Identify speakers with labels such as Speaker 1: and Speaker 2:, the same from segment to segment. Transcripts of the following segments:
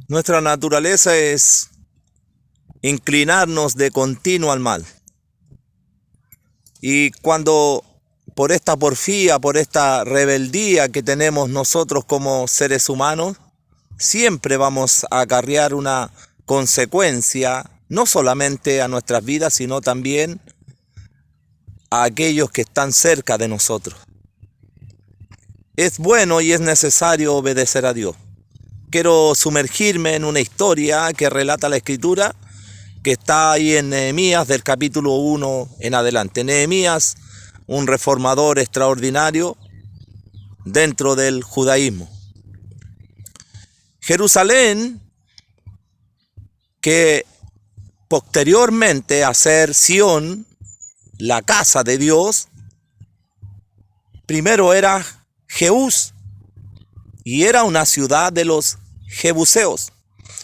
Speaker 1: Nuestra naturaleza es inclinarnos de continuo al mal. Y cuando por esta porfía, por esta rebeldía que tenemos nosotros como seres humanos, siempre vamos a acarrear una consecuencia, no solamente a nuestras vidas, sino también a aquellos que están cerca de nosotros. Es bueno y es necesario obedecer a Dios. Quiero sumergirme en una historia que relata la Escritura, que está ahí en Nehemías del capítulo 1 en adelante. Nehemías, un reformador extraordinario dentro del judaísmo. Jerusalén, que posteriormente a ser Sión, la casa de Dios, primero era Jehús, y era una ciudad de los jebuseos.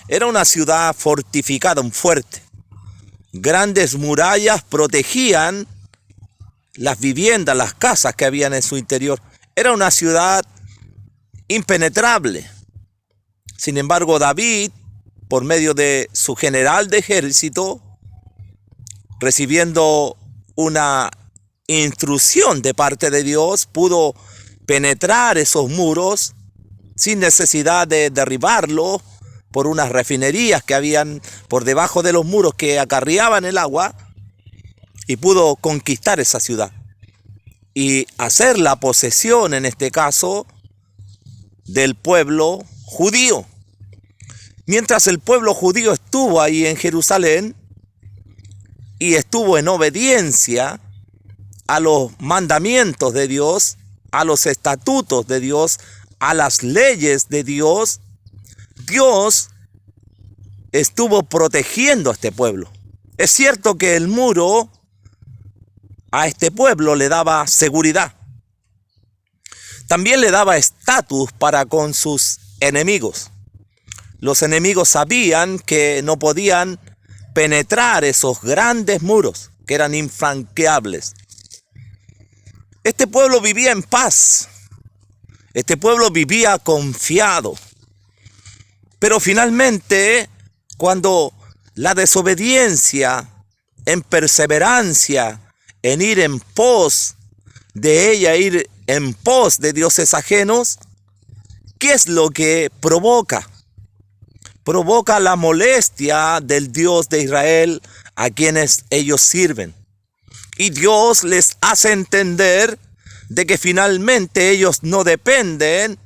Speaker 1: Era una ciudad fortificada, un fuerte. Grandes murallas protegían las viviendas, las casas que habían en su interior. Era una ciudad impenetrable. Sin embargo, David, por medio de su general de ejército, recibiendo una instrucción de parte de Dios, pudo penetrar esos muros sin necesidad de derribarlo por unas refinerías que habían por debajo de los muros que acarreaban el agua, y pudo conquistar esa ciudad y hacer la posesión, en este caso, del pueblo judío. Mientras el pueblo judío estuvo ahí en Jerusalén y estuvo en obediencia a los mandamientos de Dios, a los estatutos de Dios, a las leyes de Dios, Dios estuvo protegiendo a este pueblo. Es cierto que el muro a este pueblo le daba seguridad. También le daba estatus para con sus enemigos. Los enemigos sabían que no podían penetrar esos grandes muros, que eran infranqueables. Este pueblo vivía en paz. Este pueblo vivía confiado. Pero finalmente, cuando la desobediencia, en perseverancia, en ir en pos de ella, ir en pos de dioses ajenos, ¿qué es lo que provoca? Provoca la molestia del Dios de Israel a quienes ellos sirven. Y Dios les hace entender de que finalmente ellos no dependen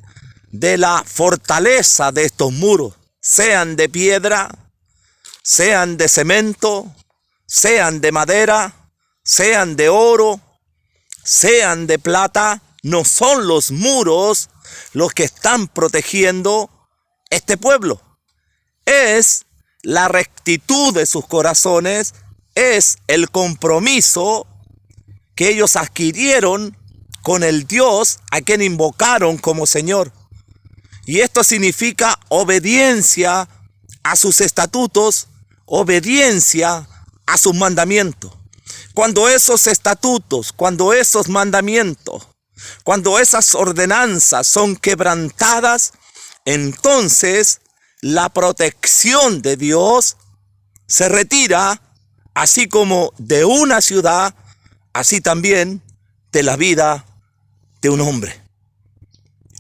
Speaker 1: de la fortaleza de estos muros, sean de piedra, sean de cemento, sean de madera, sean de oro, sean de plata. No son los muros los que están protegiendo este pueblo. Es la rectitud de sus corazones, es el compromiso que ellos adquirieron con el Dios a quien invocaron como Señor. Y esto significa obediencia a sus estatutos, obediencia a sus mandamientos. Cuando esos estatutos, cuando esos mandamientos, cuando esas ordenanzas son quebrantadas, entonces la protección de Dios se retira, así como de una ciudad, así también de la vida de un hombre.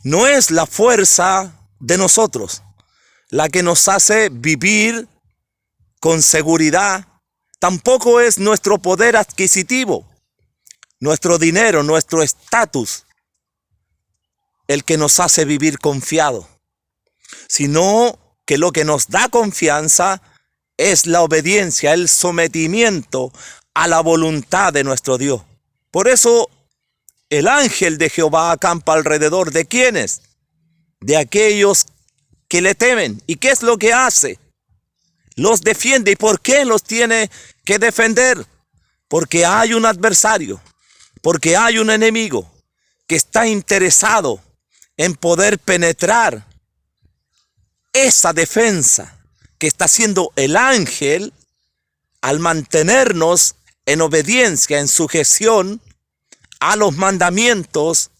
Speaker 1: No es la fuerza de nosotros la que nos hace vivir con seguridad, tampoco es nuestro poder adquisitivo, nuestro dinero, nuestro estatus, el que nos hace vivir confiado, sino que lo que nos da confianza es la obediencia, el sometimiento a la voluntad de nuestro Dios. Por eso el ángel de Jehová acampa alrededor de ¿quiénes? De aquellos que le temen. ¿Y qué es lo que hace? Los defiende. ¿Y por qué los tiene que defender? Porque hay un adversario, porque hay un enemigo que está interesado en poder penetrar esa defensa que está haciendo el ángel al mantenernos en obediencia, en sujeción a los mandamientos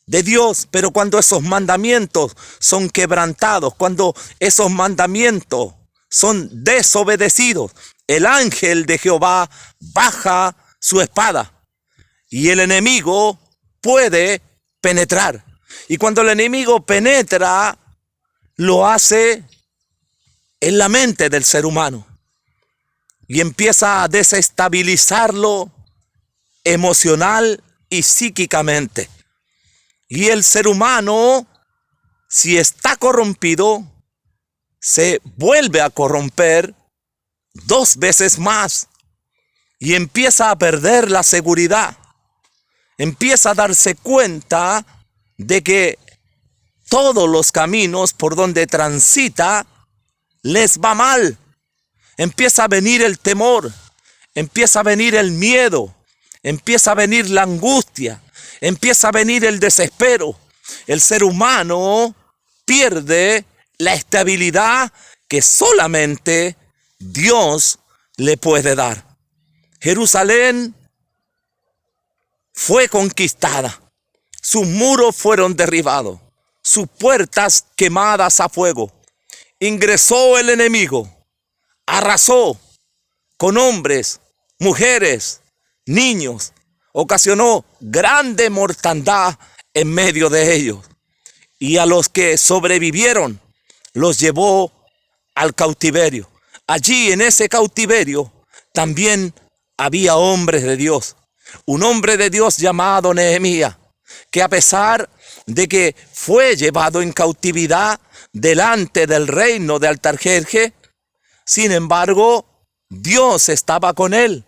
Speaker 1: de Dios, pero cuando esos mandamientos son quebrantados, cuando esos mandamientos son desobedecidos, el ángel de Jehová baja su espada y el enemigo puede penetrar. Y cuando el enemigo penetra, lo hace en la mente del ser humano y empieza a desestabilizarlo emocional y psíquicamente. Y el ser humano, si está corrompido, se vuelve a corromper 2 veces más y empieza a perder la seguridad. Empieza a darse cuenta de que todos los caminos por donde transita les va mal. Empieza a venir el temor, empieza a venir el miedo, empieza a venir la angustia, empieza a venir el desespero. El ser humano pierde la estabilidad que solamente Dios le puede dar. Jerusalén fue conquistada, sus muros fueron derribados, sus puertas quemadas a fuego. Ingresó el enemigo, arrasó con hombres, mujeres, niños, ocasionó grande mortandad en medio de ellos. Y a los que sobrevivieron, los llevó al cautiverio. Allí en ese cautiverio también había hombres de Dios. Un hombre de Dios llamado Nehemías, que a pesar de que fue llevado en cautividad delante del reino de Artajerjes, sin embargo, Dios estaba con él.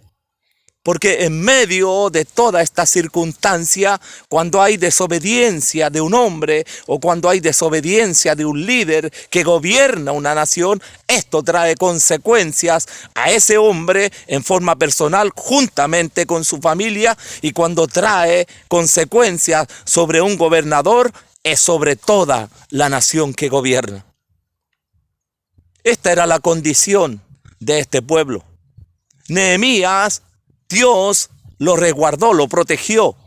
Speaker 1: Porque en medio de toda esta circunstancia, cuando hay desobediencia de un hombre o cuando hay desobediencia de un líder que gobierna una nación, esto trae consecuencias a ese hombre en forma personal juntamente con su familia, y cuando trae consecuencias sobre un gobernador es sobre toda la nación que gobierna. Esta era la condición de este pueblo. Nehemías, Dios lo resguardó, lo protegió,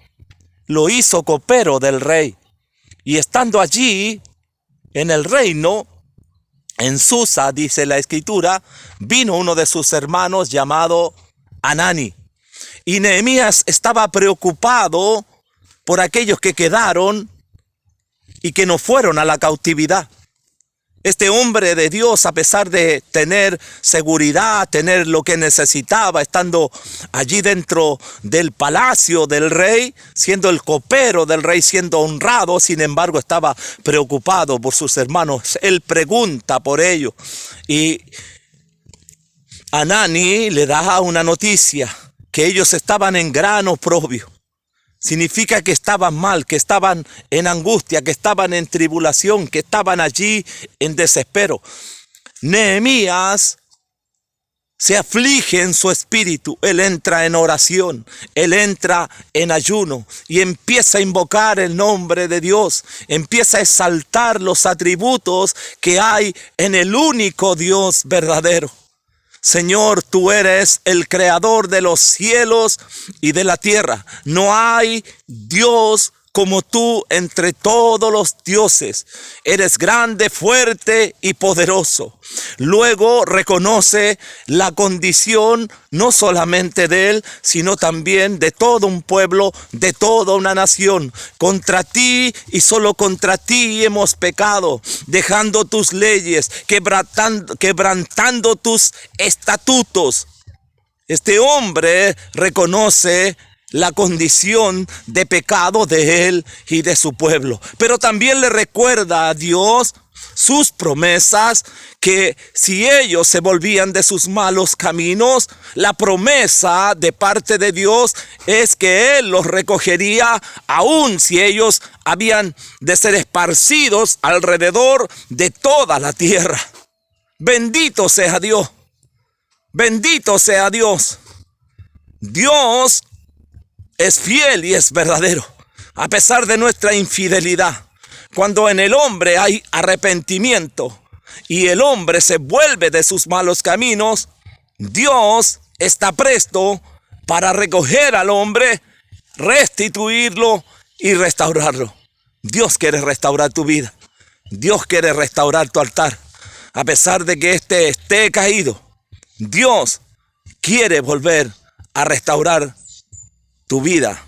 Speaker 1: lo hizo copero del rey. Y estando allí en el reino, en Susa, dice la escritura, vino uno de sus hermanos llamado Hanani. Y Nehemías estaba preocupado por aquellos que quedaron y que no fueron a la cautividad. Este hombre de Dios, a pesar de tener seguridad, tener lo que necesitaba, estando allí dentro del palacio del rey, siendo el copero del rey, siendo honrado, sin embargo estaba preocupado por sus hermanos. Él pregunta por ellos y Hanani le da una noticia, que ellos estaban en gran oprobio. Significa que estaban mal, que estaban en angustia, que estaban en tribulación, que estaban allí en desespero. Nehemías se aflige en su espíritu, él entra en oración, él entra en ayuno y empieza a invocar el nombre de Dios, empieza a exaltar los atributos que hay en el único Dios verdadero. Señor, tú eres el creador de los cielos y de la tierra. No hay Dios como tú entre todos los dioses. Eres grande, fuerte y poderoso. Luego reconoce la condición no solamente de él, sino también de todo un pueblo, de toda una nación. Contra ti y solo contra ti hemos pecado, dejando tus leyes, quebrantando tus estatutos. Este hombre reconoce la condición de pecado de él y de su pueblo, pero también le recuerda a Dios sus promesas, que si ellos se volvían de sus malos caminos, la promesa de parte de Dios es que Él los recogería, aun si ellos habían de ser esparcidos alrededor de toda la tierra. Bendito sea Dios, bendito sea Dios. Dios es fiel y es verdadero, a pesar de nuestra infidelidad. Cuando en el hombre hay arrepentimiento y el hombre se vuelve de sus malos caminos, Dios está presto para recoger al hombre, restituirlo y restaurarlo. Dios quiere restaurar tu vida. Dios quiere restaurar tu altar. A pesar de que éste esté caído, Dios quiere volver a restaurar tu vida.